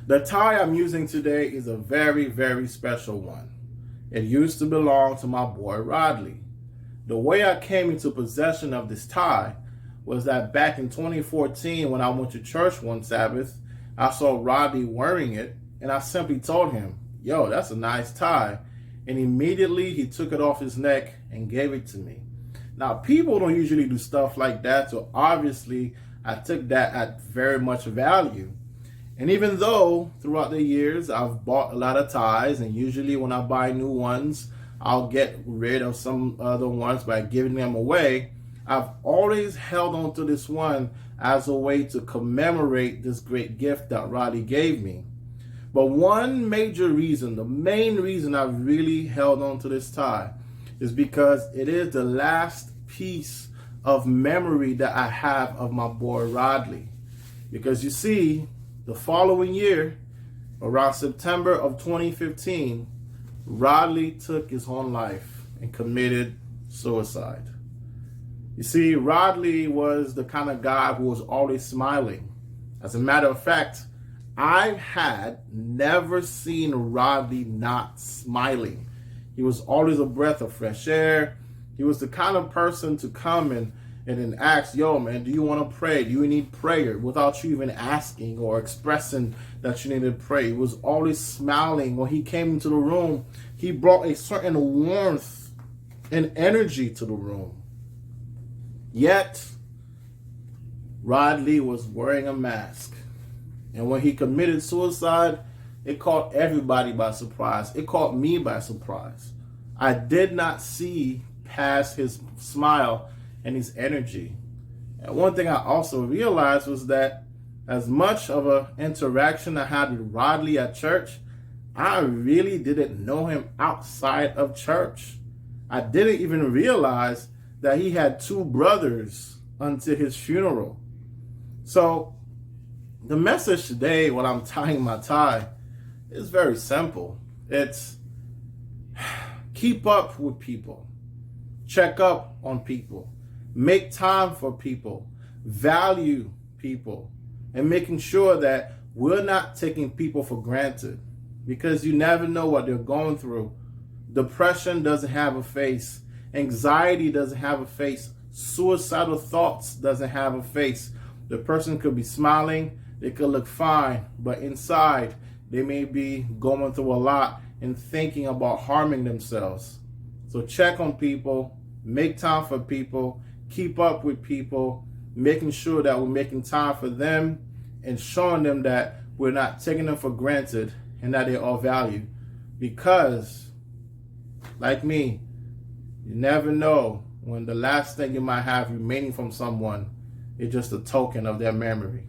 The tie I'm using today is a very, very special one. It used to belong to my boy Rodley. The way I came into possession of this tie was that back in 2014, when I went to church one Sabbath, I saw Rodley wearing it, and I simply told him, "Yo, that's a nice tie." And immediately he took it off his neck and gave it to me. Now, people don't usually do stuff like that, so obviously I took that at very much value. And even though throughout the years I've bought a lot of ties, and usually when I buy new ones, I'll get rid of some other ones by giving them away, I've always held on to this one as a way to commemorate this great gift that Rodley gave me. But one major reason, the main reason I've really held on to this tie, is because it is the last piece of memory that I have of my boy Rodley. Because you see, the following year, around September of 2015, Rodley took his own life and committed suicide. You see, Rodley was the kind of guy who was always smiling. As a matter of fact, I had never seen Rodley not smiling. He was always a breath of fresh air. He was the kind of person to come and then ask, "Yo, man, do you want to pray? Do you need prayer?" without you even asking or expressing that you needed to pray. He was always smiling. When he came into the room, he brought a certain warmth and energy to the room. Yet, Rodley was wearing a mask. And when he committed suicide, it caught everybody by surprise. It caught me by surprise. I did not see past his smile and his energy. And one thing I also realized was that as much of an interaction I had with Rodley at church, I really didn't know him outside of church. I didn't even realize that he had two brothers until his funeral. So the message today, when I'm tying my tie, is very simple. It's keep up with people. Check up on people. Make time for people. Value people. And making sure that we're not taking people for granted. Because you never know what they're going through. Depression doesn't have a face. Anxiety doesn't have a face. Suicidal thoughts doesn't have a face. The person could be smiling. They could look fine. But inside, they may be going through a lot and thinking about harming themselves. So check on people. Make time for people. Keep up with people. Making sure that we're making time for them and showing them that we're not taking them for granted and that they are valued. Because, like me, you never know when the last thing you might have remaining from someone is just a token of their memory.